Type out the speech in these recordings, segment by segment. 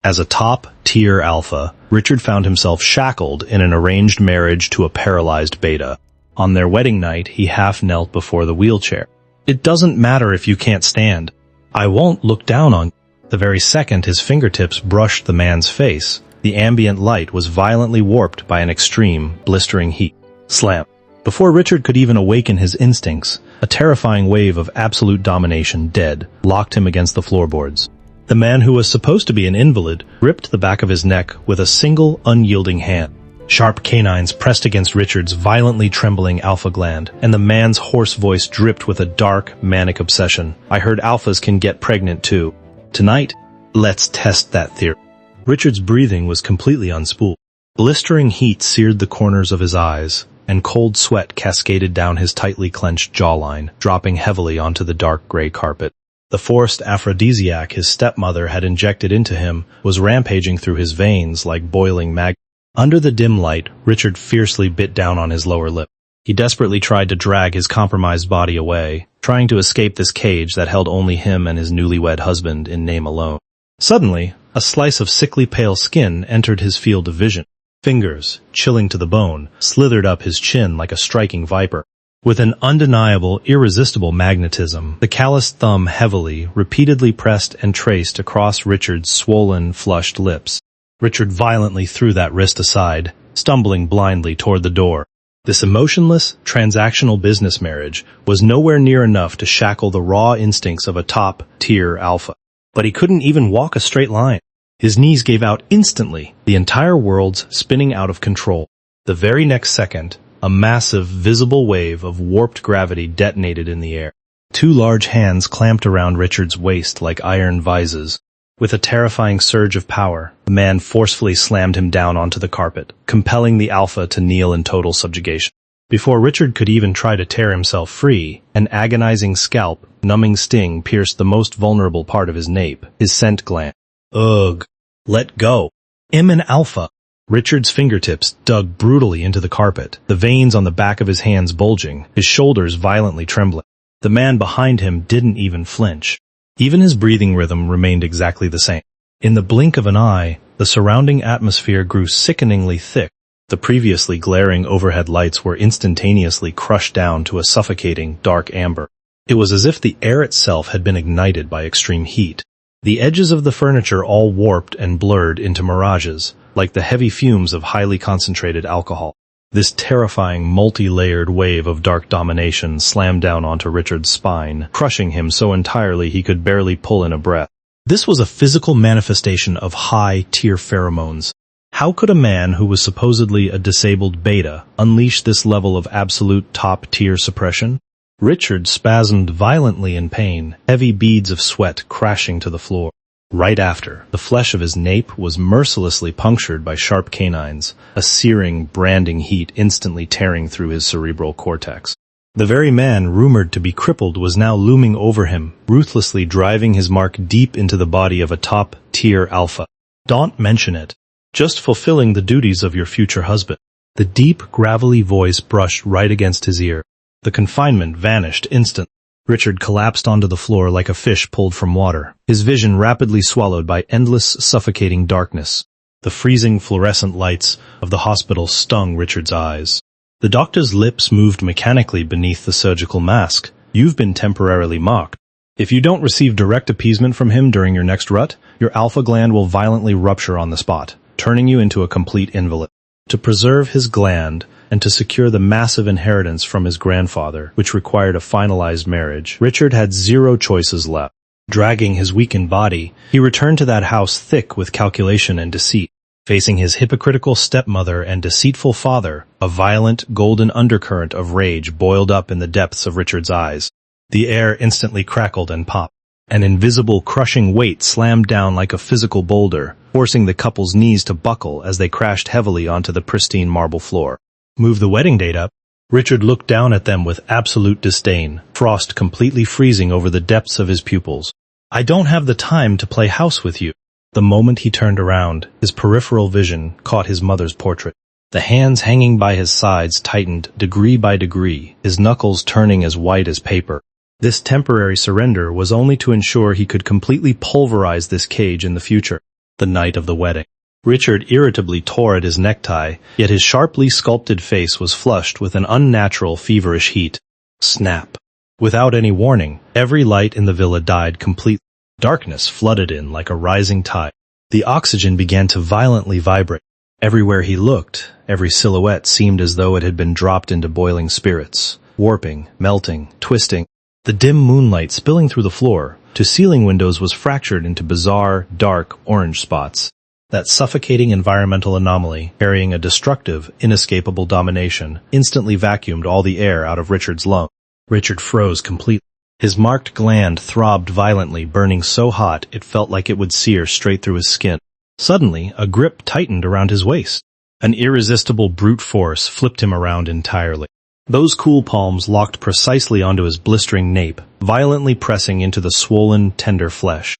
As a top-tier alpha, Richard found himself shackled in an arranged marriage to a paralyzed beta. On their wedding night, he half-knelt before the wheelchair. "It doesn't matter if you can't stand. I won't look down on you." The very second his fingertips brushed the man's face, the ambient light was violently warped by an extreme, blistering heat. Slam. Before Richard could even awaken his instincts, a terrifying wave of absolute domination, dead, locked him against the floorboards. The man who was supposed to be an invalid gripped the back of his neck with a single, unyielding hand. Sharp canines pressed against Richard's violently trembling alpha gland, and the man's hoarse voice dripped with a dark, manic obsession. "I heard alphas can get pregnant too. Tonight, let's test that theory." Richard's breathing was completely unspooled. Blistering heat seared the corners of his eyes, and cold sweat cascaded down his tightly clenched jawline, dropping heavily onto the dark gray carpet. The forced aphrodisiac his stepmother had injected into him was rampaging through his veins like boiling magma. Under the dim light, Richard fiercely bit down on his lower lip. He desperately tried to drag his compromised body away, trying to escape this cage that held only him and his newlywed husband in name alone. Suddenly, a slice of sickly pale skin entered his field of vision. Fingers, chilling to the bone, slithered up his chin like a striking viper. With an undeniable, irresistible magnetism, the calloused thumb heavily, repeatedly pressed and traced across Richard's swollen, flushed lips. Richard violently threw that wrist aside, stumbling blindly toward the door. This emotionless, transactional business marriage was nowhere near enough to shackle the raw instincts of a top-tier alpha. But he couldn't even walk a straight line. His knees gave out instantly, the entire world's spinning out of control. The very next second, a massive, visible wave of warped gravity detonated in the air. Two large hands clamped around Richard's waist like iron vises. With a terrifying surge of power, the man forcefully slammed him down onto the carpet, compelling the alpha to kneel in total subjugation. Before Richard could even try to tear himself free, an agonizing scalp, numbing sting pierced the most vulnerable part of his nape, his scent gland. Ugh. Let go. I'm an alpha. Richard's fingertips dug brutally into the carpet, the veins on the back of his hands bulging, his shoulders violently trembling. The man behind him didn't even flinch. Even his breathing rhythm remained exactly the same. In the blink of an eye, the surrounding atmosphere grew sickeningly thick. The previously glaring overhead lights were instantaneously crushed down to a suffocating, dark amber. It was as if the air itself had been ignited by extreme heat. The edges of the furniture all warped and blurred into mirages, like the heavy fumes of highly concentrated alcohol. This terrifying, multi-layered wave of dark domination slammed down onto Richard's spine, crushing him so entirely he could barely pull in a breath. This was a physical manifestation of high-tier pheromones. How could a man who was supposedly a disabled beta unleash this level of absolute top-tier suppression? Richard spasmed violently in pain, heavy beads of sweat crashing to the floor. Right after, the flesh of his nape was mercilessly punctured by sharp canines, a searing, branding heat instantly tearing through his cerebral cortex. The very man rumored to be crippled was now looming over him, ruthlessly driving his mark deep into the body of a top-tier alpha. Don't mention it. Just fulfilling the duties of your future husband. The deep, gravelly voice brushed right against his ear. The confinement vanished instantly. Richard collapsed onto the floor like a fish pulled from water, his vision rapidly swallowed by endless, suffocating darkness. The freezing fluorescent lights of the hospital stung Richard's eyes. The doctor's lips moved mechanically beneath the surgical mask. You've been temporarily mocked. If you don't receive direct appeasement from him during your next rut, your alpha gland will violently rupture on the spot, turning you into a complete invalid. To preserve his gland, and to secure the massive inheritance from his grandfather, which required a finalized marriage, Richard had zero choices left. Dragging his weakened body, he returned to that house thick with calculation and deceit. Facing his hypocritical stepmother and deceitful father, a violent, golden undercurrent of rage boiled up in the depths of Richard's eyes. The air instantly crackled and popped. An invisible, crushing weight slammed down like a physical boulder, forcing the couple's knees to buckle as they crashed heavily onto the pristine marble floor. Move the wedding date up. Richard looked down at them with absolute disdain, frost completely freezing over the depths of his pupils. I don't have the time to play house with you. The moment he turned around, his peripheral vision caught his mother's portrait. The hands hanging by his sides tightened degree by degree, his knuckles turning as white as paper. This temporary surrender was only to ensure he could completely pulverize this cage in the future. the night of the wedding. Richard irritably tore at his necktie, yet his sharply sculpted face was flushed with an unnatural feverish heat. Snap. Without any warning, every light in the villa died completely. Darkness flooded in like a rising tide. The oxygen began to violently vibrate. Everywhere he looked, every silhouette seemed as though it had been dropped into boiling spirits, warping, melting, twisting. The dim moonlight spilling through the floor to ceiling windows was fractured into bizarre, dark, orange spots. That suffocating environmental anomaly, carrying a destructive, inescapable domination, instantly vacuumed all the air out of Richard's lungs. Richard froze completely. His marked gland throbbed violently, burning so hot it felt like it would sear straight through his skin. Suddenly, a grip tightened around his waist. An irresistible brute force flipped him around entirely. Those cool palms locked precisely onto his blistering nape, violently pressing into the swollen, tender flesh.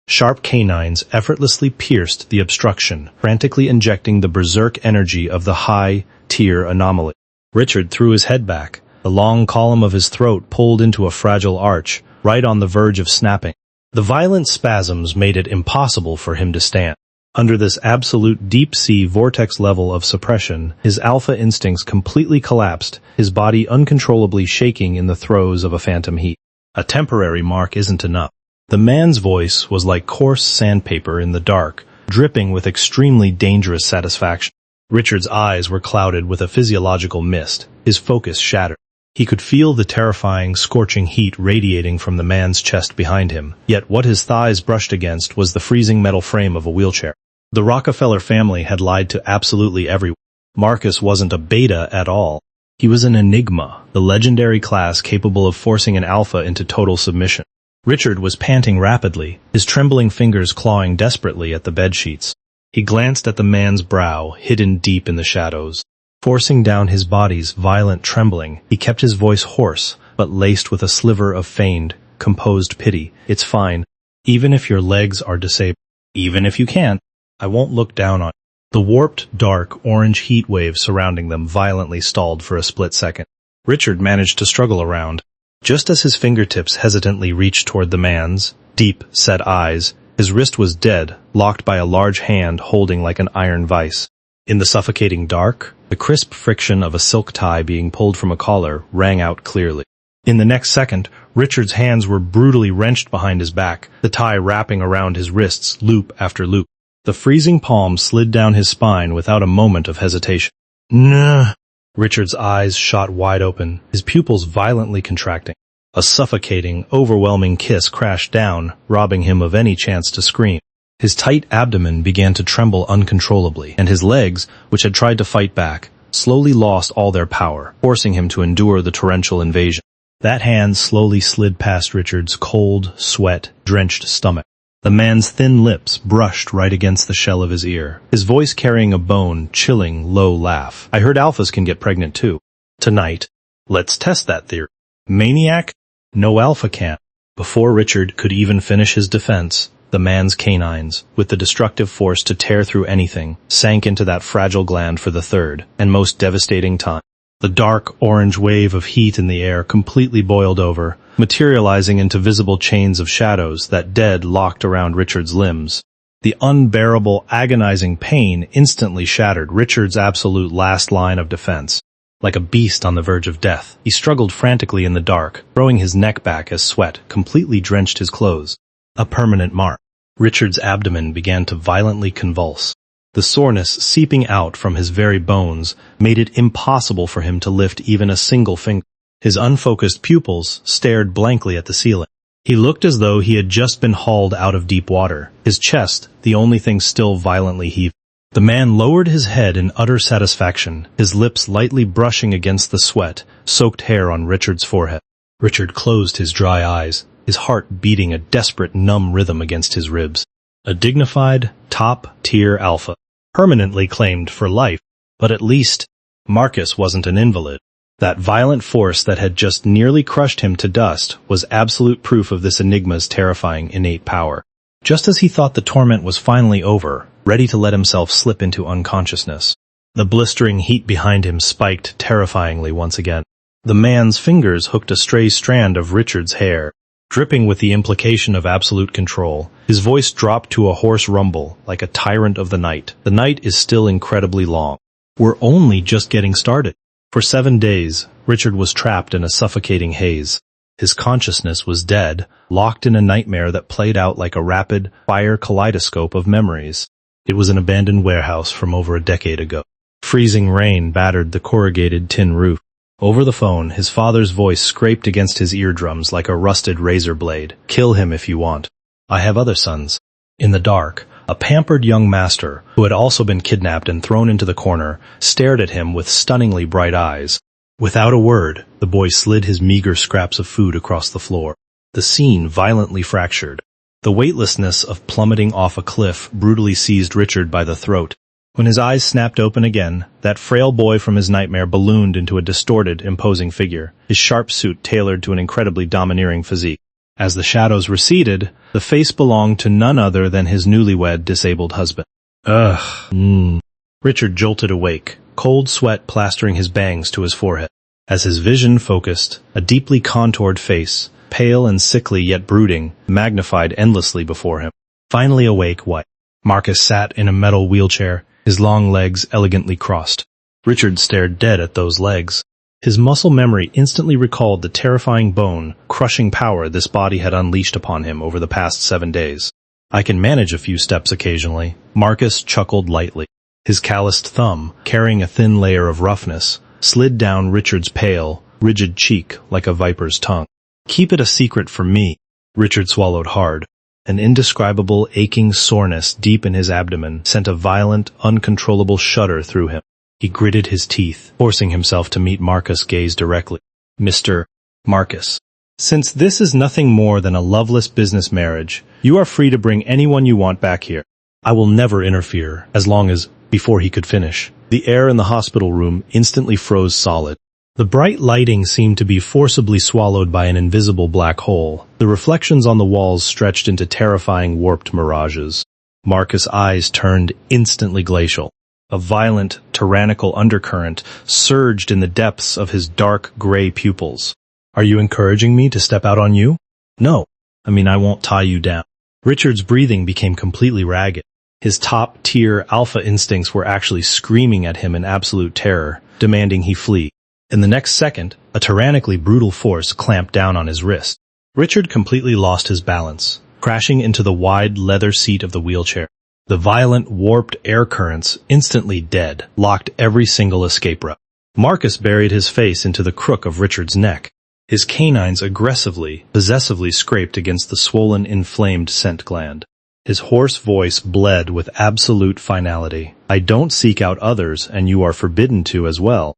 Sharp canines effortlessly pierced the obstruction, frantically injecting the berserk energy of the high-tier anomaly. Richard threw his head back. The long column of his throat pulled into a fragile arch, right on the verge of snapping. The violent spasms made it impossible for him to stand. Under this absolute deep-sea vortex level of suppression, his alpha instincts completely collapsed, his body uncontrollably shaking in the throes of a phantom heat. A temporary mark isn't enough. The man's voice was like coarse sandpaper in the dark, dripping with extremely dangerous satisfaction. Richard's eyes were clouded with a physiological mist, his focus shattered. He could feel the terrifying, scorching heat radiating from the man's chest behind him, yet what his thighs brushed against was the freezing metal frame of a wheelchair. The Rockefeller family had lied to absolutely everyone. Marcus wasn't a beta at all. He was an enigma, the legendary class capable of forcing an alpha into total submission. Richard was panting rapidly, his trembling fingers clawing desperately at the bedsheets. He glanced at the man's brow, hidden deep in the shadows. Forcing down his body's violent trembling, he kept his voice hoarse, but laced with a sliver of feigned, composed pity. It's fine. Even if your legs are disabled. Even if you can't, I won't look down on you. The warped, dark, orange heat wave surrounding them violently stalled for a split second. Richard managed to struggle around. Just as his fingertips hesitantly reached toward the man's deep-set eyes, his wrist was dead, locked by a large hand holding like an iron vice. In the suffocating dark, the crisp friction of a silk tie being pulled from a collar rang out clearly. In the next second, Richard's hands were brutally wrenched behind his back, the tie wrapping around his wrists loop after loop. The freezing palm slid down his spine without a moment of hesitation. Nah! Richard's eyes shot wide open, his pupils violently contracting. A suffocating, overwhelming kiss crashed down, robbing him of any chance to scream. His tight abdomen began to tremble uncontrollably, and his legs, which had tried to fight back, slowly lost all their power, forcing him to endure the torrential invasion. That hand slowly slid past Richard's cold, sweat-drenched stomach. The man's thin lips brushed right against the shell of his ear, his voice carrying a bone, chilling, low laugh. I heard alphas can get pregnant too. Tonight, let's test that theory. Maniac? No alpha can. Before Richard could even finish his defense, the man's canines, with the destructive force to tear through anything, sank into that fragile gland for the third, and most devastating time. The dark, orange wave of heat in the air completely boiled over, materializing into visible chains of shadows that dead locked around Richard's limbs. The unbearable, agonizing pain instantly shattered Richard's absolute last line of defense. Like a beast on the verge of death, he struggled frantically in the dark, throwing his neck back as sweat completely drenched his clothes. A permanent mark. Richard's abdomen began to violently convulse. The soreness seeping out from his very bones made it impossible for him to lift even a single finger. His unfocused pupils stared blankly at the ceiling. He looked as though he had just been hauled out of deep water, his chest the only thing still violently heaving. The man lowered his head in utter satisfaction, his lips lightly brushing against the sweat-soaked hair on Richard's forehead. Richard closed his dry eyes, his heart beating a desperate numb rhythm against his ribs. A dignified, top-tier alpha, permanently claimed for life, but at least Marcus wasn't an invalid. That violent force that had just nearly crushed him to dust was absolute proof of this enigma's terrifying innate power. Just as he thought the torment was finally over, ready to let himself slip into unconsciousness, the blistering heat behind him spiked terrifyingly once again. The man's fingers hooked a stray strand of Richard's hair. Dripping with the implication of absolute control, his voice dropped to a hoarse rumble, like a tyrant of the night. The night is still incredibly long. We're only just getting started. For 7 days, Richard was trapped in a suffocating haze. His consciousness was dead, locked in a nightmare that played out like a rapid-fire kaleidoscope of memories. It was an abandoned warehouse from over a decade ago. Freezing rain battered the corrugated tin roof. Over the phone, his father's voice scraped against his eardrums like a rusted razor blade. "Kill him if you want. I have other sons." In the dark, a pampered young master, who had also been kidnapped and thrown into the corner, stared at him with stunningly bright eyes. Without a word, the boy slid his meager scraps of food across the floor. The scene violently fractured. The weightlessness of plummeting off a cliff brutally seized Richard by the throat. When his eyes snapped open again, that frail boy from his nightmare ballooned into a distorted, imposing figure, his sharp suit tailored to an incredibly domineering physique. As the shadows receded, the face belonged to none other than his newlywed, disabled husband. Richard jolted awake, cold sweat plastering his bangs to his forehead. As his vision focused, a deeply contoured face, pale and sickly yet brooding, magnified endlessly before him. Finally awake, Marcus sat in a metal wheelchair, his long legs elegantly crossed. Richard stared dead at those legs. His muscle memory instantly recalled the terrifying bone-crushing power this body had unleashed upon him over the past 7 days. "I can manage a few steps occasionally," Marcus chuckled lightly. His calloused thumb, carrying a thin layer of roughness, slid down Richard's pale, rigid cheek like a viper's tongue. "Keep it a secret from me." Richard swallowed hard. An indescribable aching soreness deep in his abdomen sent a violent, uncontrollable shudder through him. He gritted his teeth, forcing himself to meet Marcus' gaze directly. "Mr. Marcus, since this is nothing more than a loveless business marriage, you are free to bring anyone you want back here. I will never interfere, as long as..." Before he could finish, the air in the hospital room instantly froze solid. The bright lighting seemed to be forcibly swallowed by an invisible black hole. The reflections on the walls stretched into terrifying warped mirages. Marcus' eyes turned instantly glacial. A violent, tyrannical undercurrent surged in the depths of his dark gray pupils. "Are you encouraging me to step out on you?" "No. I won't tie you down." Richard's breathing became completely ragged. His top-tier alpha instincts were actually screaming at him in absolute terror, demanding he flee. In the next second, a tyrannically brutal force clamped down on his wrist. Richard completely lost his balance, crashing into the wide leather seat of the wheelchair. The violent, warped air currents, instantly dead, locked every single escape route. Marcus buried his face into the crook of Richard's neck. His canines aggressively, possessively scraped against the swollen, inflamed scent gland. His hoarse voice bled with absolute finality. "I don't seek out others, and you are forbidden to as well.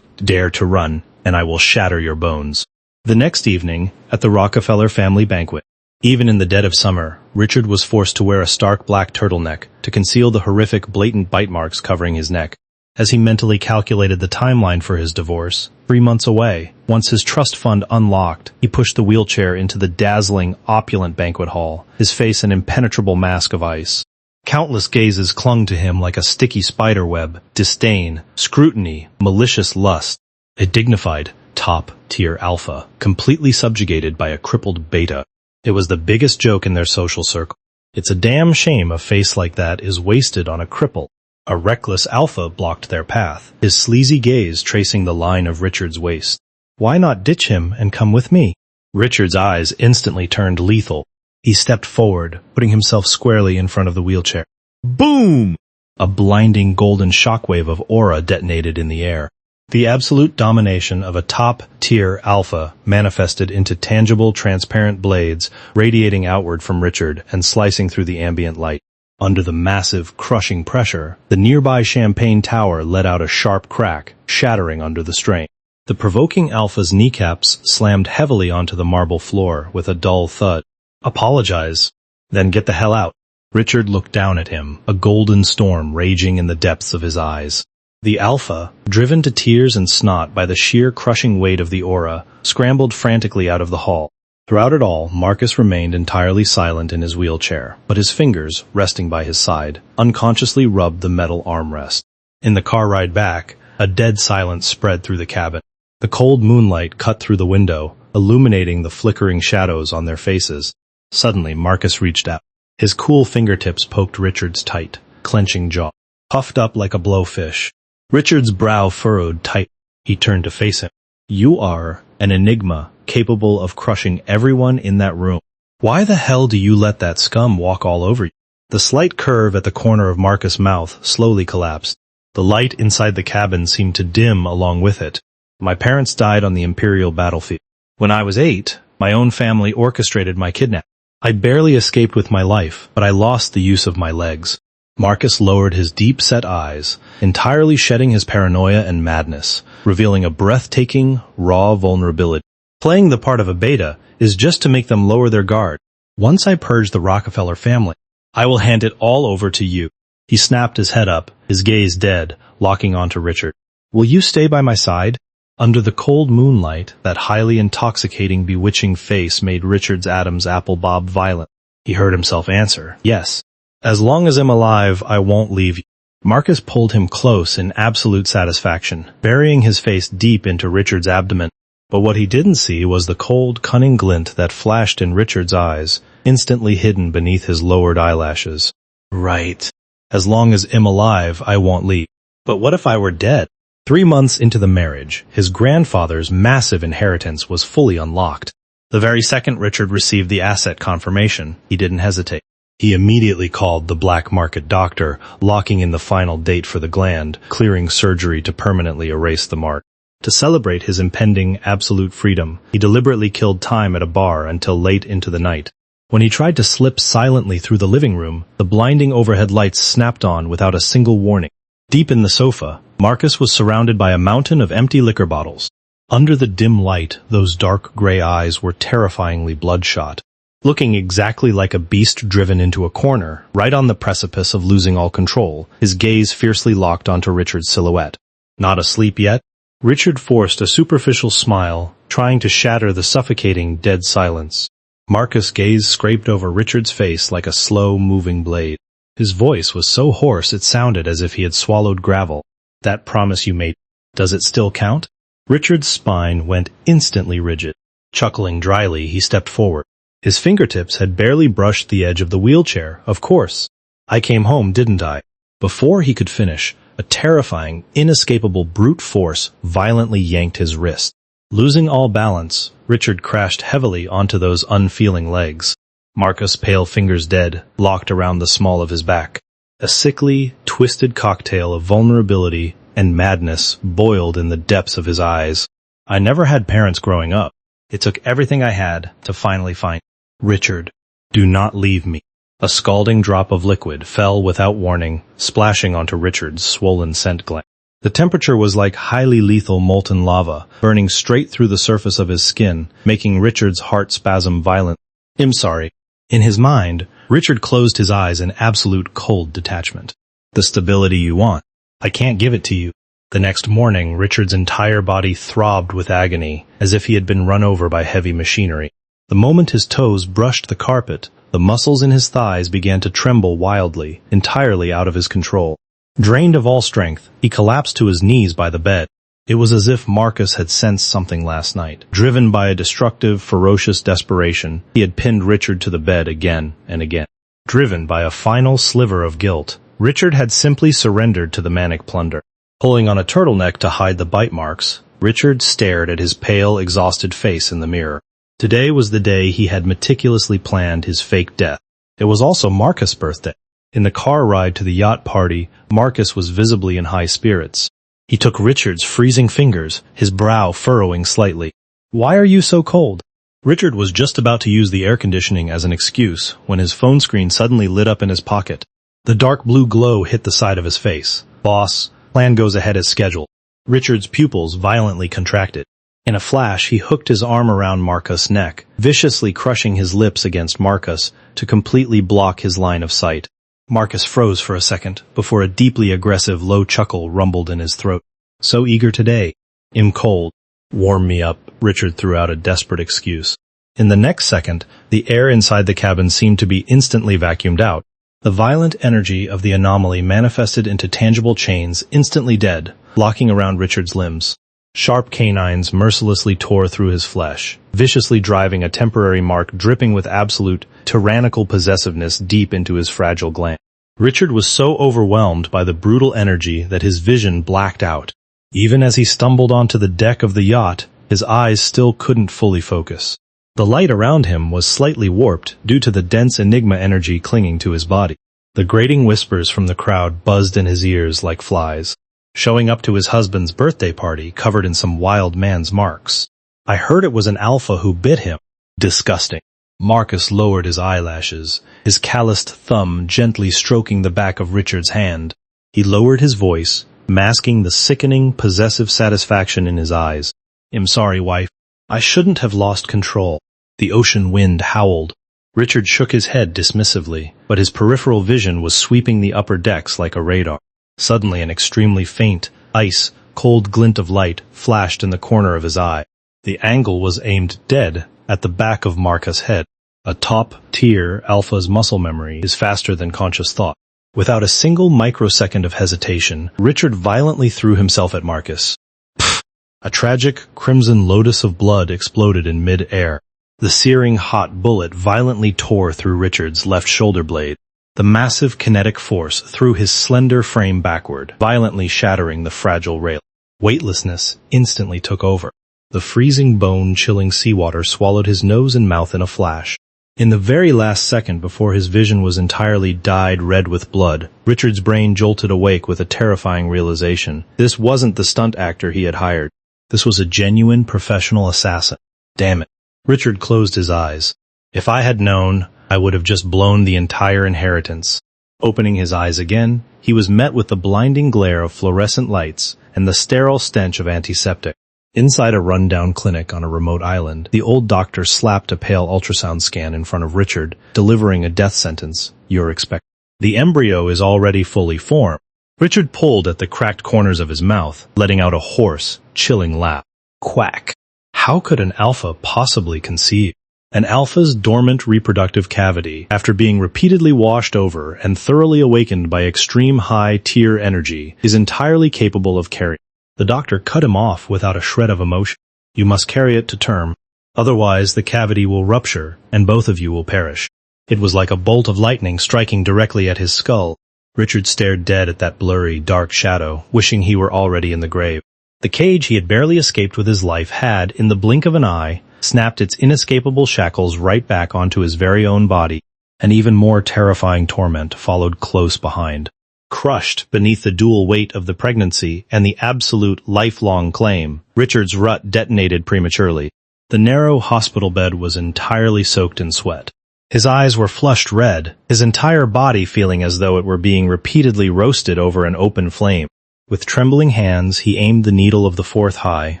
Dare to run, and I will shatter your bones." The next evening, at the Rockefeller family banquet, even in the dead of summer, Richard was forced to wear a stark black turtleneck to conceal the horrific, blatant bite marks covering his neck. As he mentally calculated the timeline for his divorce, 3 months away, once his trust fund unlocked, he pushed the wheelchair into the dazzling, opulent banquet hall, his face an impenetrable mask of ice. Countless gazes clung to him like a sticky spiderweb: disdain, scrutiny, malicious lust. A dignified, top-tier alpha, completely subjugated by a crippled beta. It was the biggest joke in their social circle. It's a damn shame a face like that is wasted on a cripple. A reckless alpha blocked their path, his sleazy gaze tracing the line of Richard's waist. "Why not ditch him and come with me?" Richard's eyes instantly turned lethal. He stepped forward, putting himself squarely in front of the wheelchair. Boom! A blinding golden shockwave of aura detonated in the air. The absolute domination of a top-tier alpha manifested into tangible, transparent blades radiating outward from Richard and slicing through the ambient light. Under the massive, crushing pressure, the nearby champagne tower let out a sharp crack, shattering under the strain. The provoking alpha's kneecaps slammed heavily onto the marble floor with a dull thud. "Apologize. Then get the hell out." Richard looked down at him, a golden storm raging in the depths of his eyes. The alpha, driven to tears and snot by the sheer crushing weight of the aura, scrambled frantically out of the hall. Throughout it all, Marcus remained entirely silent in his wheelchair, but his fingers, resting by his side, unconsciously rubbed the metal armrest. In the car ride back, a dead silence spread through the cabin. The cold moonlight cut through the window, illuminating the flickering shadows on their faces. Suddenly, Marcus reached out. His cool fingertips poked Richard's tight, clenching jaw, puffed up like a blowfish. Richard's brow furrowed tight. He turned to face him. "You are an enigma, capable of crushing everyone in that room. Why the hell do you let that scum walk all over you?" The slight curve at the corner of Marcus' mouth slowly collapsed. The light inside the cabin seemed to dim along with it. "My parents died on the Imperial battlefield. When I was 8, my own family orchestrated my kidnapping. I barely escaped with my life, but I lost the use of my legs." Marcus lowered his deep-set eyes, entirely shedding his paranoia and madness, revealing a breathtaking, raw vulnerability. Playing the part of a beta is just to make them lower their guard. "Once I purge the Rockefeller family, I will hand it all over to you." He snapped his head up, his gaze dead, locking onto Richard. "Will you stay by my side?" Under the cold moonlight, that highly intoxicating, bewitching face made Richard's Adam's apple bob violent. He heard himself answer, "Yes. As long as I'm alive, I won't leave you." Marcus pulled him close in absolute satisfaction, burying his face deep into Richard's abdomen. But what he didn't see was the cold, cunning glint that flashed in Richard's eyes, instantly hidden beneath his lowered eyelashes. "Right. As long as I'm alive, I won't leave. But what if I were dead?" 3 months into the marriage, his grandfather's massive inheritance was fully unlocked. The very second Richard received the asset confirmation, he didn't hesitate. He immediately called the black market doctor, locking in the final date for the gland, clearing surgery to permanently erase the mark. To celebrate his impending absolute freedom, he deliberately killed time at a bar until late into the night. When he tried to slip silently through the living room, the blinding overhead lights snapped on without a single warning. Deep in the sofa, Marcus was surrounded by a mountain of empty liquor bottles. Under the dim light, those dark gray eyes were terrifyingly bloodshot. Looking exactly like a beast driven into a corner, right on the precipice of losing all control, his gaze fiercely locked onto Richard's silhouette. "Not asleep yet?" Richard forced a superficial smile, trying to shatter the suffocating, dead silence. Marcus' gaze scraped over Richard's face like a slow-moving blade. His voice was so hoarse it sounded as if he had swallowed gravel. "That promise you made, does it still count?" Richard's spine went instantly rigid. Chuckling dryly, he stepped forward. His fingertips had barely brushed the edge of the wheelchair, of course. "I came home, didn't I?" Before he could finish, a terrifying, inescapable brute force violently yanked his wrist. Losing all balance, Richard crashed heavily onto those unfeeling legs. Marcus' pale fingers dead, locked around the small of his back. A sickly, twisted cocktail of vulnerability and madness boiled in the depths of his eyes. "I never had parents growing up. It took everything I had to finally find Richard, do not leave me." A scalding drop of liquid fell without warning, splashing onto Richard's swollen scent gland. The temperature was like highly lethal molten lava, burning straight through the surface of his skin, making Richard's heart spasm violent. "I'm sorry." In his mind, Richard closed his eyes in absolute cold detachment. "The stability you want. I can't give it to you." The next morning, Richard's entire body throbbed with agony, as if he had been run over by heavy machinery. The moment his toes brushed the carpet, the muscles in his thighs began to tremble wildly, entirely out of his control. Drained of all strength, he collapsed to his knees by the bed. It was as if Marcus had sensed something last night. Driven by a destructive, ferocious desperation, he had pinned Richard to the bed again and again. Driven by a final sliver of guilt, Richard had simply surrendered to the manic plunder. Pulling on a turtleneck to hide the bite marks, Richard stared at his pale, exhausted face in the mirror. Today was the day he had meticulously planned his fake death. It was also Marcus' birthday. In the car ride to the yacht party, Marcus was visibly in high spirits. He took Richard's freezing fingers, his brow furrowing slightly. "Why are you so cold?" Richard was just about to use the air conditioning as an excuse when his phone screen suddenly lit up in his pocket. The dark blue glow hit the side of his face. "Boss, plan goes ahead as scheduled." Richard's pupils violently contracted. In a flash, he hooked his arm around Marcus' neck, viciously crushing his lips against Marcus to completely block his line of sight. Marcus froze for a second before a deeply aggressive low chuckle rumbled in his throat. "So eager today. I'm cold. Warm me up," Richard threw out a desperate excuse. In the next second, the air inside the cabin seemed to be instantly vacuumed out. The violent energy of the anomaly manifested into tangible chains instantly dead, locking around Richard's limbs. Sharp canines mercilessly tore through his flesh, viciously driving a temporary mark dripping with absolute, tyrannical possessiveness deep into his fragile gland. Richard was so overwhelmed by the brutal energy that his vision blacked out. Even as he stumbled onto the deck of the yacht, his eyes still couldn't fully focus. The light around him was slightly warped due to the dense enigma energy clinging to his body. The grating whispers from the crowd buzzed in his ears like flies. Showing up to his husband's birthday party covered in some wild man's marks. I heard it was an alpha who bit him. Disgusting. Marcus lowered his eyelashes, his calloused thumb gently stroking the back of Richard's hand. He lowered his voice, masking the sickening, possessive satisfaction in his eyes. "I'm sorry, wife. I shouldn't have lost control." The ocean wind howled. Richard shook his head dismissively, but his peripheral vision was sweeping the upper decks like a radar. Suddenly an extremely faint, ice-cold glint of light flashed in the corner of his eye. The angle was aimed dead at the back of Marcus' head. A top-tier alpha's muscle memory is faster than conscious thought. Without a single microsecond of hesitation, Richard violently threw himself at Marcus. Pfft! A tragic, crimson lotus of blood exploded in mid-air. The searing hot bullet violently tore through Richard's left shoulder blade. The massive kinetic force threw his slender frame backward, violently shattering the fragile rail. Weightlessness instantly took over. The freezing bone-chilling seawater swallowed his nose and mouth in a flash. In the very last second before his vision was entirely dyed red with blood, Richard's brain jolted awake with a terrifying realization. This wasn't the stunt actor he had hired. This was a genuine professional assassin. Damn it. Richard closed his eyes. If I had known, I would have just blown the entire inheritance. Opening his eyes again, he was met with the blinding glare of fluorescent lights and the sterile stench of antiseptic. Inside a rundown clinic on a remote island, the old doctor slapped a pale ultrasound scan in front of Richard, delivering a death sentence. "You're expected." The embryo is already fully formed. Richard pulled at the cracked corners of his mouth, letting out a hoarse, chilling laugh. Quack. How could an alpha possibly conceive? An alpha's dormant reproductive cavity, after being repeatedly washed over and thoroughly awakened by extreme high-tier energy, is entirely capable of carrying. The doctor cut him off without a shred of emotion. "You must carry it to term. Otherwise, the cavity will rupture, and both of you will perish." It was like a bolt of lightning striking directly at his skull. Richard stared dead at that blurry, dark shadow, wishing he were already in the grave. The cage he had barely escaped with his life had, in the blink of an eye, snapped its inescapable shackles right back onto his very own body. An even more terrifying torment followed close behind. Crushed beneath the dual weight of the pregnancy and the absolute lifelong claim, Richard's rut detonated prematurely. The narrow hospital bed was entirely soaked in sweat. His eyes were flushed red, his entire body feeling as though it were being repeatedly roasted over an open flame. With trembling hands, he aimed the needle of the fourth high,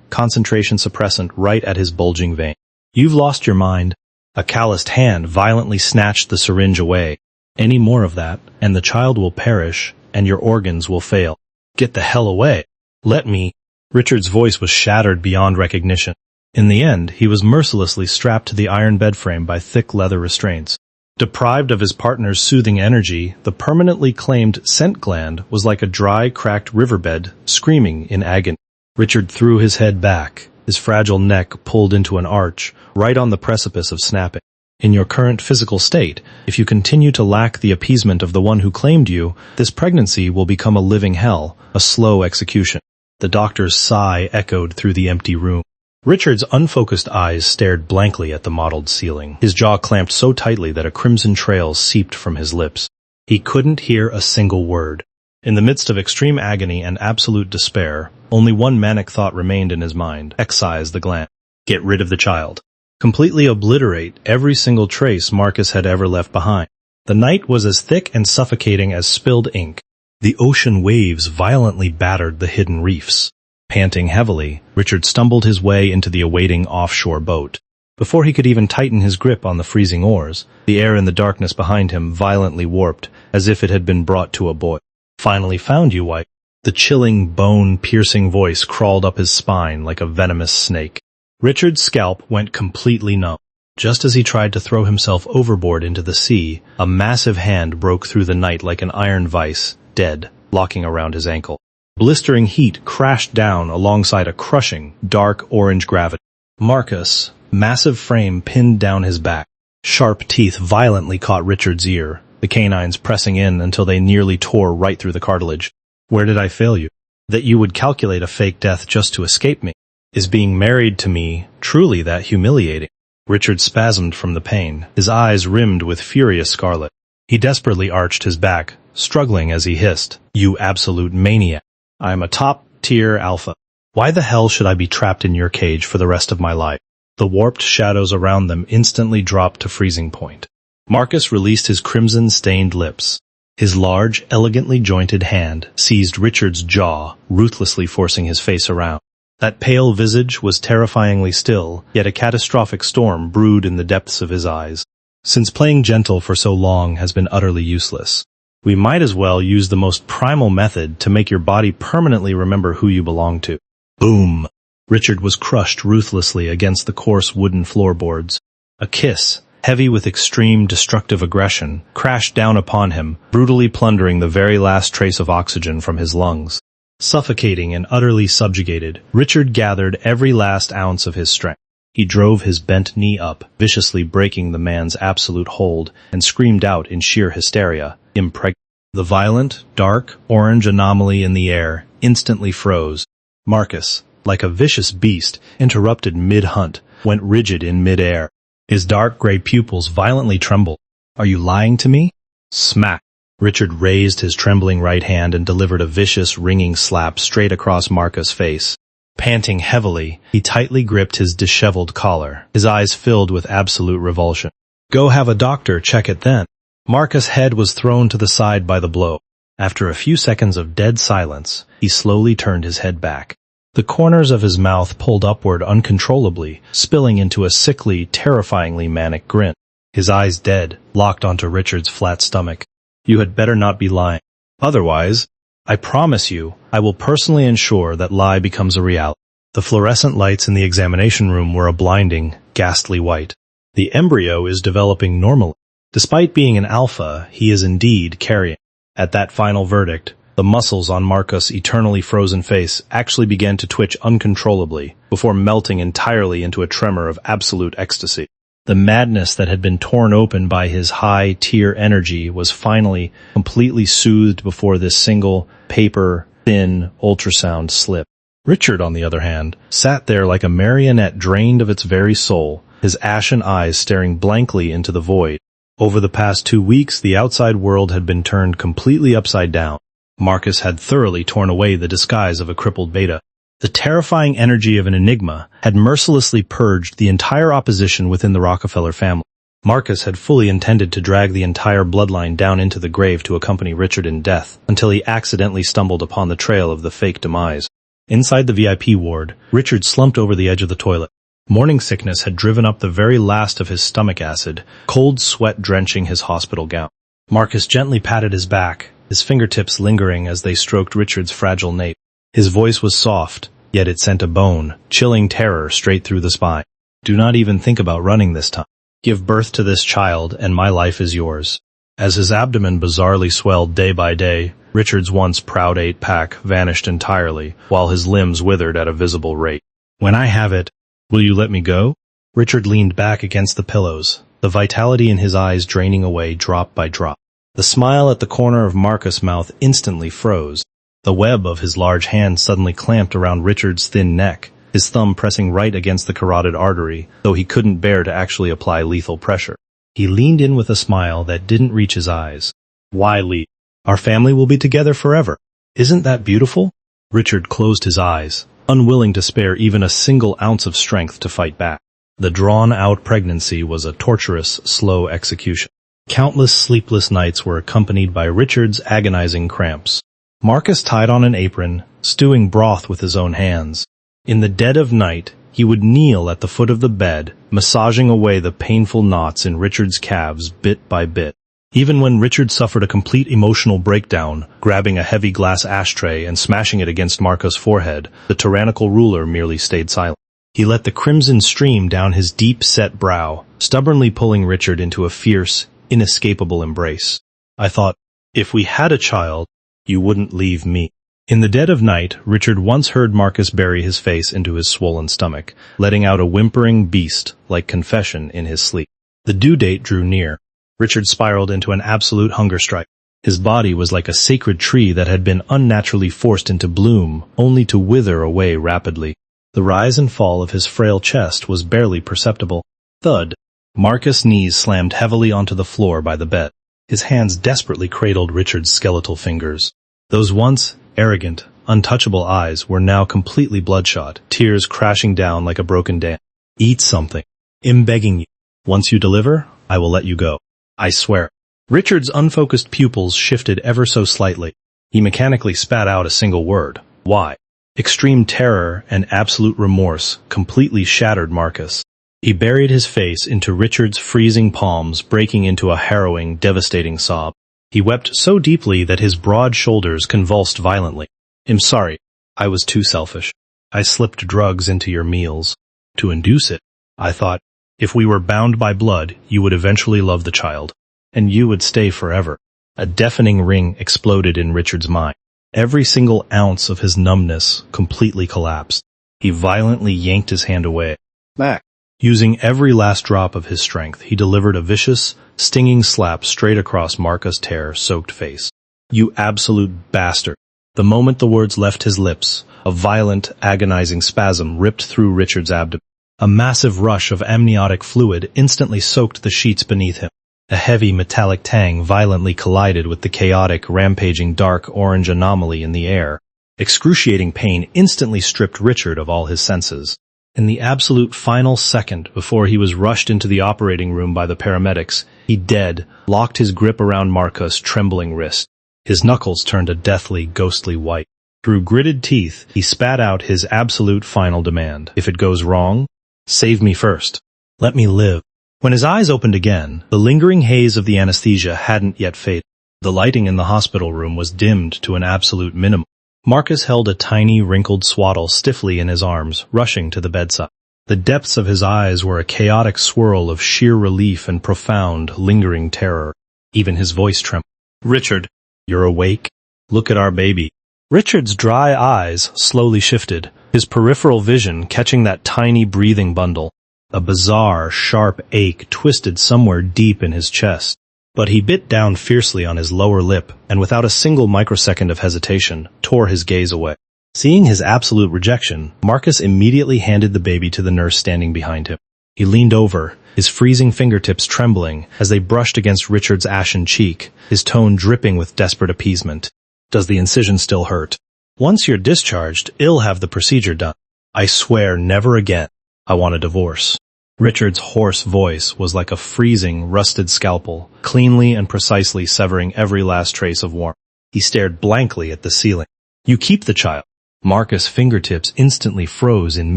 concentration suppressant right at his bulging vein. "You've lost your mind." A calloused hand violently snatched the syringe away. "Any more of that, and the child will perish, and your organs will fail. Get the hell away. Let me." Richard's voice was shattered beyond recognition. In the end, he was mercilessly strapped to the iron bed frame by thick leather restraints. Deprived of his partner's soothing energy, the permanently claimed scent gland was like a dry, cracked riverbed, screaming in agony. Richard threw his head back, his fragile neck pulled into an arch, right on the precipice of snapping. In your current physical state, if you continue to lack the appeasement of the one who claimed you, this pregnancy will become a living hell, a slow execution. The doctor's sigh echoed through the empty room. Richard's unfocused eyes stared blankly at the mottled ceiling, his jaw clamped so tightly that a crimson trail seeped from his lips. He couldn't hear a single word. In the midst of extreme agony and absolute despair, only one manic thought remained in his mind: excise the gland. Get rid of the child. Completely obliterate every single trace Marcus had ever left behind. The night was as thick and suffocating as spilled ink. The ocean waves violently battered the hidden reefs. Panting heavily, Richard stumbled his way into the awaiting offshore boat. Before he could even tighten his grip on the freezing oars, the air in the darkness behind him violently warped, as if it had been brought to a boil. "Finally found you, wife." The chilling, bone-piercing voice crawled up his spine like a venomous snake. Richard's scalp went completely numb. Just as he tried to throw himself overboard into the sea, a massive hand broke through the night like an iron vice, dead, locking around his ankle. Blistering heat crashed down alongside a crushing, dark orange gravity. Marcus, massive frame pinned down his back. Sharp teeth violently caught Richard's ear, the canines pressing in until they nearly tore right through the cartilage. Where did I fail you? That you would calculate a fake death just to escape me? Is being married to me truly that humiliating? Richard spasmed from the pain, his eyes rimmed with furious scarlet. He desperately arched his back, struggling as he hissed, "You absolute maniac. I am a top-tier alpha. Why the hell should I be trapped in your cage for the rest of my life?" The warped shadows around them instantly dropped to freezing point. Marcus released his crimson-stained lips. His large, elegantly jointed hand seized Richard's jaw, ruthlessly forcing his face around. That pale visage was terrifyingly still, yet a catastrophic storm brewed in the depths of his eyes. Since playing gentle for so long has been utterly useless, we might as well use the most primal method to make your body permanently remember who you belong to. Boom! Richard was crushed ruthlessly against the coarse wooden floorboards. A kiss, heavy with extreme destructive aggression, crashed down upon him, brutally plundering the very last trace of oxygen from his lungs. Suffocating and utterly subjugated, Richard gathered every last ounce of his strength. He drove his bent knee up, viciously breaking the man's absolute hold, and screamed out in sheer hysteria, "Impregnable." The violent, dark, orange anomaly in the air instantly froze. Marcus, like a vicious beast, interrupted mid-hunt, went rigid in mid-air. His dark gray pupils violently trembled. "Are you lying to me?" Smack! Richard raised his trembling right hand and delivered a vicious, ringing slap straight across Marcus' face. Panting heavily, he tightly gripped his disheveled collar, his eyes filled with absolute revulsion. "Go have a doctor check it then." Marcus' head was thrown to the side by the blow. After a few seconds of dead silence, he slowly turned his head back. The corners of his mouth pulled upward uncontrollably, spilling into a sickly, terrifyingly manic grin. His eyes dead, locked onto Richard's flat stomach. "You had better not be lying. Otherwise, I promise you, I will personally ensure that lie becomes a reality." The fluorescent lights in the examination room were a blinding, ghastly white. "The embryo is developing normally. Despite being an alpha, he is indeed carrying." At that final verdict, the muscles on Marcus' eternally frozen face actually began to twitch uncontrollably, before melting entirely into a tremor of absolute ecstasy. The madness that had been torn open by his high-tier energy was finally completely soothed before this single, paper-thin ultrasound slip. Richard, on the other hand, sat there like a marionette drained of its very soul, his ashen eyes staring blankly into the void. Over the past 2 weeks, the outside world had been turned completely upside down. Marcus had thoroughly torn away the disguise of a crippled beta. The terrifying energy of an enigma had mercilessly purged the entire opposition within the Rockefeller family. Marcus had fully intended to drag the entire bloodline down into the grave to accompany Richard in death, until he accidentally stumbled upon the trail of the fake demise. Inside the VIP ward, Richard slumped over the edge of the toilet. Morning sickness had driven up the very last of his stomach acid, cold sweat drenching his hospital gown. Marcus gently patted his back, his fingertips lingering as they stroked Richard's fragile nape. His voice was soft, yet it sent a bone, chilling terror straight through the spine. "Do not even think about running this time. Give birth to this child, and my life is yours." As his abdomen bizarrely swelled day by day, Richard's once proud 8-pack vanished entirely, while his limbs withered at a visible rate. "When I have it, will you let me go?" Richard leaned back against the pillows, the vitality in his eyes draining away drop by drop. The smile at the corner of Marcus' mouth instantly froze. The web of his large hand suddenly clamped around Richard's thin neck, his thumb pressing right against the carotid artery, though he couldn't bear to actually apply lethal pressure. He leaned in with a smile that didn't reach his eyes. "Why leave? Our family will be together forever. Isn't that beautiful?" Richard closed his eyes, unwilling to spare even a single ounce of strength to fight back. The drawn-out pregnancy was a torturous, slow execution. Countless sleepless nights were accompanied by Richard's agonizing cramps. Marcus tied on an apron, stewing broth with his own hands. In the dead of night, he would kneel at the foot of the bed, massaging away the painful knots in Richard's calves bit by bit. Even when Richard suffered a complete emotional breakdown, grabbing a heavy glass ashtray and smashing it against Marcus' forehead, the tyrannical ruler merely stayed silent. He let the crimson stream down his deep-set brow, stubbornly pulling Richard into a fierce, inescapable embrace. "I thought, if we had a child, you wouldn't leave me." In the dead of night, Richard once heard Marcus bury his face into his swollen stomach, letting out a whimpering beast-like confession in his sleep. The due date drew near. Richard spiraled into an absolute hunger strike. His body was like a sacred tree that had been unnaturally forced into bloom, only to wither away rapidly. The rise and fall of his frail chest was barely perceptible. Thud. Marcus' knees slammed heavily onto the floor by the bed. His hands desperately cradled Richard's skeletal fingers. Those once arrogant, untouchable eyes were now completely bloodshot, tears crashing down like a broken dam. Eat something. I'm begging you. Once you deliver, I will let you go. I swear. Richard's unfocused pupils shifted ever so slightly. He mechanically spat out a single word. Why? Extreme terror and absolute remorse completely shattered Marcus. He buried his face into Richard's freezing palms, breaking into a harrowing, devastating sob. He wept so deeply that his broad shoulders convulsed violently. I'm sorry. I was too selfish. I slipped drugs into your meals. To induce it, I thought, if we were bound by blood, you would eventually love the child. And you would stay forever. A deafening ring exploded in Richard's mind. Every single ounce of his numbness completely collapsed. He violently yanked his hand away. Back. Using every last drop of his strength, he delivered a vicious, stinging slap straight across Marcus' tear-soaked face. You absolute bastard. The moment the words left his lips, a violent, agonizing spasm ripped through Richard's abdomen. A massive rush of amniotic fluid instantly soaked the sheets beneath him. A heavy metallic tang violently collided with the chaotic, rampaging dark orange anomaly in the air. Excruciating pain instantly stripped Richard of all his senses. In the absolute final second before he was rushed into the operating room by the paramedics, he dead locked his grip around Marcus' trembling wrist. His knuckles turned a deathly, ghostly white. Through gritted teeth, he spat out his absolute final demand. If it goes wrong, save me first. Let me live. When his eyes opened again, the lingering haze of the anesthesia hadn't yet faded. The lighting in the hospital room was dimmed to an absolute minimum. Marcus held a tiny, wrinkled swaddle stiffly in his arms, rushing to the bedside. The depths of his eyes were a chaotic swirl of sheer relief and profound, lingering terror. Even his voice trembled. Richard, you're awake? Look at our baby. Richard's dry eyes slowly shifted, his peripheral vision catching that tiny breathing bundle. A bizarre, sharp ache twisted somewhere deep in his chest. But he bit down fiercely on his lower lip, and without a single microsecond of hesitation, tore his gaze away. Seeing his absolute rejection, Marcus immediately handed the baby to the nurse standing behind him. He leaned over, his freezing fingertips trembling as they brushed against Richard's ashen cheek, his tone dripping with desperate appeasement. Does the incision still hurt? Once you're discharged, I'll have the procedure done. I swear never again. I want a divorce. Richard's hoarse voice was like a freezing, rusted scalpel, cleanly and precisely severing every last trace of warmth. He stared blankly at the ceiling. You keep the child. Marcus' fingertips instantly froze in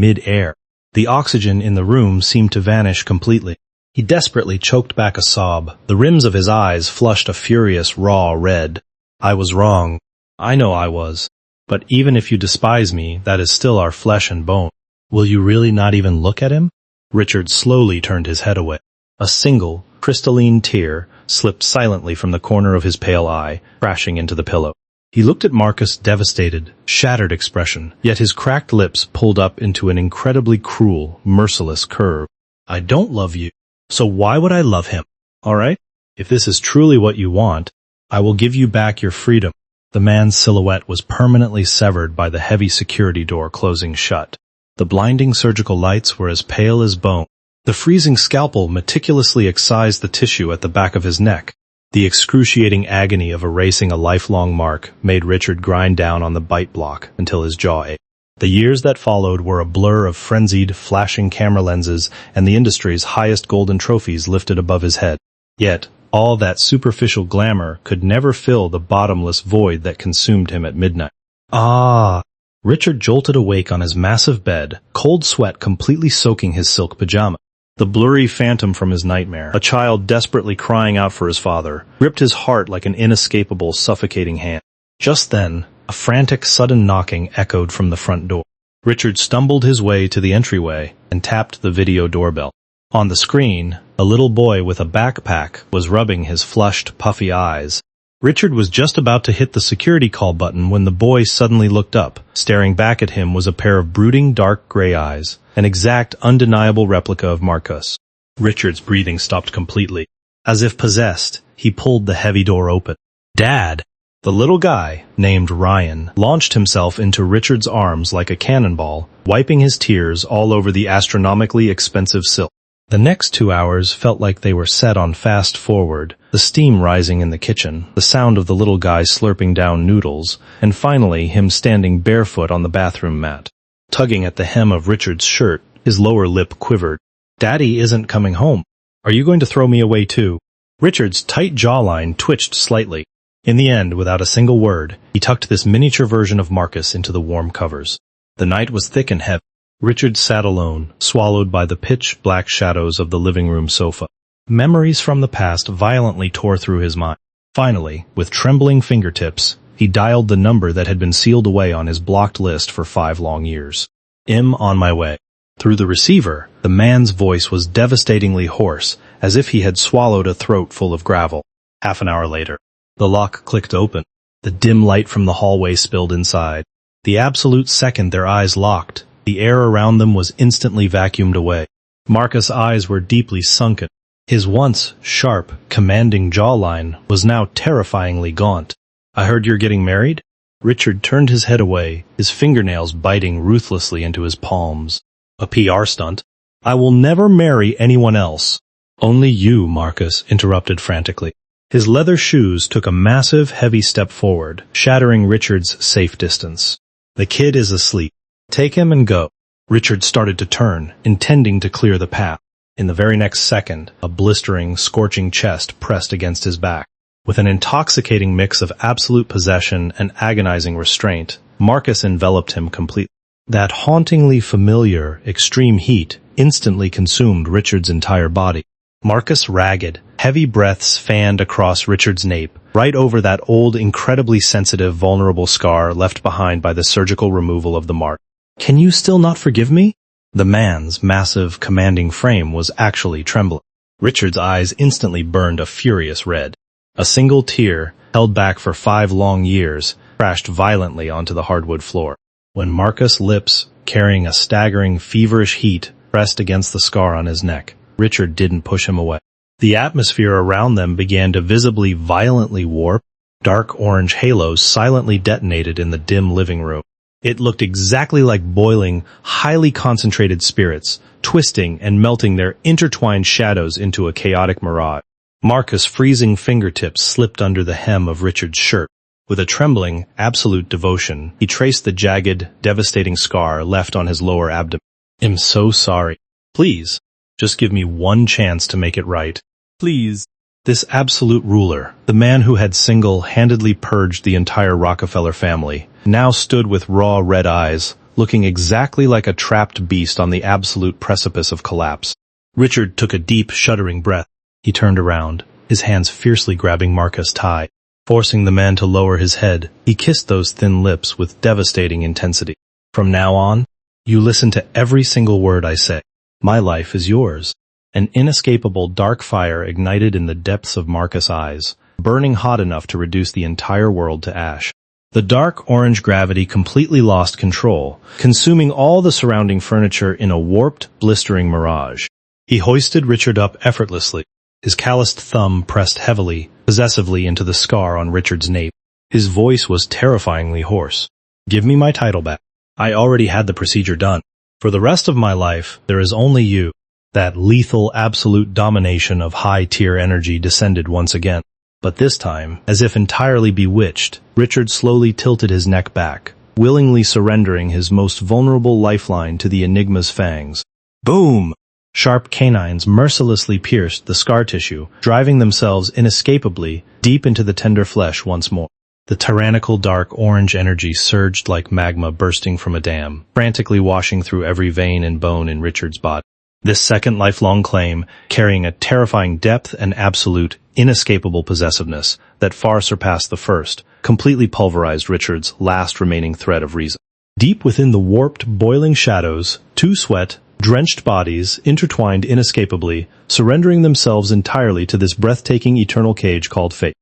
mid-air. The oxygen in the room seemed to vanish completely. He desperately choked back a sob. The rims of his eyes flushed a furious, raw red. I was wrong. I know I was. But even if you despise me, that is still our flesh and bone. Will you really not even look at him? Richard slowly turned his head away. A single, crystalline tear slipped silently from the corner of his pale eye, crashing into the pillow. He looked at Marcus' devastated, shattered expression, yet his cracked lips pulled up into an incredibly cruel, merciless curve. I don't love you, so why would I love him? All right? If this is truly what you want, I will give you back your freedom. The man's silhouette was permanently severed by the heavy security door closing shut. The blinding surgical lights were as pale as bone. The freezing scalpel meticulously excised the tissue at the back of his neck. The excruciating agony of erasing a lifelong mark made Richard grind down on the bite block until his jaw ached. The years that followed were a blur of frenzied, flashing camera lenses and the industry's highest golden trophies lifted above his head. Yet, all that superficial glamour could never fill the bottomless void that consumed him at midnight. Ah! Richard jolted awake on his massive bed, cold sweat completely soaking his silk pajama. The blurry phantom from his nightmare, a child desperately crying out for his father, gripped his heart like an inescapable, suffocating hand. Just then, a frantic, sudden knocking echoed from the front door. Richard stumbled his way to the entryway and tapped the video doorbell. On the screen, a little boy with a backpack was rubbing his flushed, puffy eyes. Richard was just about to hit the security call button when the boy suddenly looked up. Staring back at him was a pair of brooding dark gray eyes, an exact, undeniable replica of Marcus. Richard's breathing stopped completely. As if possessed, he pulled the heavy door open. "Dad!" The little guy, named Ryan, launched himself into Richard's arms like a cannonball, wiping his tears all over the astronomically expensive silk. The next 2 hours felt like they were set on fast forward, the steam rising in the kitchen, the sound of the little guy slurping down noodles, and finally him standing barefoot on the bathroom mat. Tugging at the hem of Richard's shirt, his lower lip quivered. "Daddy isn't coming home. Are you going to throw me away too?" Richard's tight jawline twitched slightly. In the end, without a single word, he tucked this miniature version of Marcus into the warm covers. The night was thick and heavy. Richard sat alone, swallowed by the pitch-black shadows of the living room sofa. Memories from the past violently tore through his mind. Finally, with trembling fingertips, he dialed the number that had been sealed away on his blocked list for 5 long years. "I'm on my way." Through the receiver, the man's voice was devastatingly hoarse, as if he had swallowed a throat full of gravel. Half an hour later, the lock clicked open. The dim light from the hallway spilled inside. The absolute second their eyes locked, the air around them was instantly vacuumed away. Marcus' eyes were deeply sunken. His once sharp, commanding jawline was now terrifyingly gaunt. "I heard you're getting married?" Richard turned his head away, his fingernails biting ruthlessly into his palms. "A PR stunt. I will never marry anyone else." "Only you," Marcus interrupted frantically. His leather shoes took a massive, heavy step forward, shattering Richard's safe distance. "The kid is asleep. Take him and go." Richard started to turn, intending to clear the path. In the very next second, a blistering, scorching chest pressed against his back. With an intoxicating mix of absolute possession and agonizing restraint, Marcus enveloped him completely. That hauntingly familiar, extreme heat instantly consumed Richard's entire body. Marcus' ragged, heavy breaths fanned across Richard's nape, right over that old, incredibly sensitive, vulnerable scar left behind by the surgical removal of the mark. "Can you still not forgive me?" The man's massive, commanding frame was actually trembling. Richard's eyes instantly burned a furious red. A single tear, held back for 5 long years, crashed violently onto the hardwood floor. When Marcus' lips, carrying a staggering, feverish heat, pressed against the scar on his neck, Richard didn't push him away. The atmosphere around them began to visibly, violently warp. Dark orange halos silently detonated in the dim living room. It looked exactly like boiling, highly concentrated spirits, twisting and melting their intertwined shadows into a chaotic mirage. Marcus' freezing fingertips slipped under the hem of Richard's shirt. With a trembling, absolute devotion, he traced the jagged, devastating scar left on his lower abdomen. "I'm so sorry. Please, just give me one chance to make it right. Please." This absolute ruler, the man who had single-handedly purged the entire Rockefeller family, now stood with raw red eyes, looking exactly like a trapped beast on the absolute precipice of collapse. Richard took a deep, shuddering breath. He turned around, his hands fiercely grabbing Marcus' tie. Forcing the man to lower his head, he kissed those thin lips with devastating intensity. "From now on, you listen to every single word I say. My life is yours." An inescapable dark fire ignited in the depths of Marcus' eyes, burning hot enough to reduce the entire world to ash. The dark orange gravity completely lost control, consuming all the surrounding furniture in a warped, blistering mirage. He hoisted Richard up effortlessly. His calloused thumb pressed heavily, possessively into the scar on Richard's nape. His voice was terrifyingly hoarse. "Give me my title back. I already had the procedure done. For the rest of my life, there is only you." That lethal, absolute domination of high-tier energy descended once again. But this time, as if entirely bewitched, Richard slowly tilted his neck back, willingly surrendering his most vulnerable lifeline to the Enigma's fangs. Boom! Sharp canines mercilessly pierced the scar tissue, driving themselves inescapably deep into the tender flesh once more. The tyrannical dark orange energy surged like magma bursting from a dam, frantically washing through every vein and bone in Richard's body. This second lifelong claim, carrying a terrifying depth and absolute, inescapable possessiveness that far surpassed the first, completely pulverized Richard's last remaining thread of reason. Deep within the warped, boiling shadows, 2 sweat-drenched bodies intertwined inescapably, surrendering themselves entirely to this breathtaking eternal cage called fate.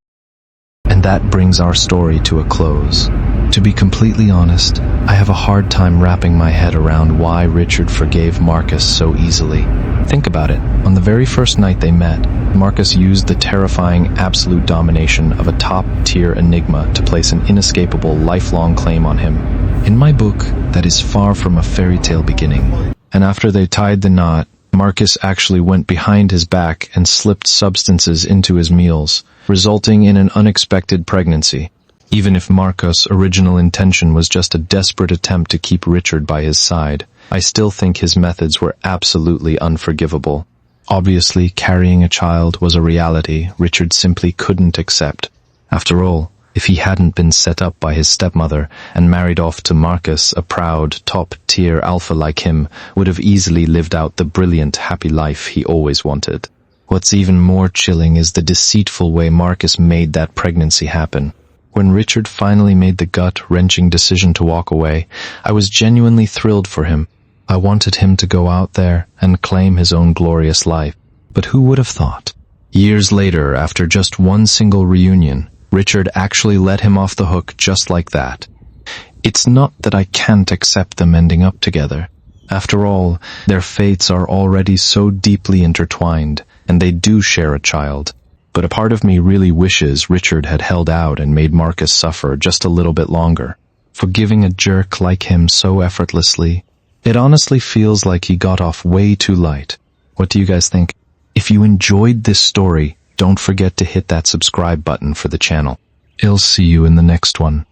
And that brings our story to a close. To be completely honest, I have a hard time wrapping my head around why Richard forgave Marcus so easily. Think about it. On the very first night they met, Marcus used the terrifying absolute domination of a top-tier enigma to place an inescapable lifelong claim on him. In my book, that is far from a fairy tale beginning. And after they tied the knot, Marcus actually went behind his back and slipped substances into his meals, resulting in an unexpected pregnancy. Even if Marcus' original intention was just a desperate attempt to keep Richard by his side, I still think his methods were absolutely unforgivable. Obviously, carrying a child was a reality Richard simply couldn't accept. After all, if he hadn't been set up by his stepmother and married off to Marcus, a proud, top-tier alpha like him would have easily lived out the brilliant, happy life he always wanted. What's even more chilling is the deceitful way Marcus made that pregnancy happen. When Richard finally made the gut-wrenching decision to walk away, I was genuinely thrilled for him. I wanted him to go out there and claim his own glorious life. But who would have thought? Years later, after just one single reunion, Richard actually let him off the hook just like that. It's not that I can't accept them ending up together. After all, their fates are already so deeply intertwined, and they do share a child. But a part of me really wishes Richard had held out and made Marcus suffer just a little bit longer. Forgiving a jerk like him so effortlessly, it honestly feels like he got off way too light. What do you guys think? If you enjoyed this story, don't forget to hit that subscribe button for the channel. I'll see you in the next one.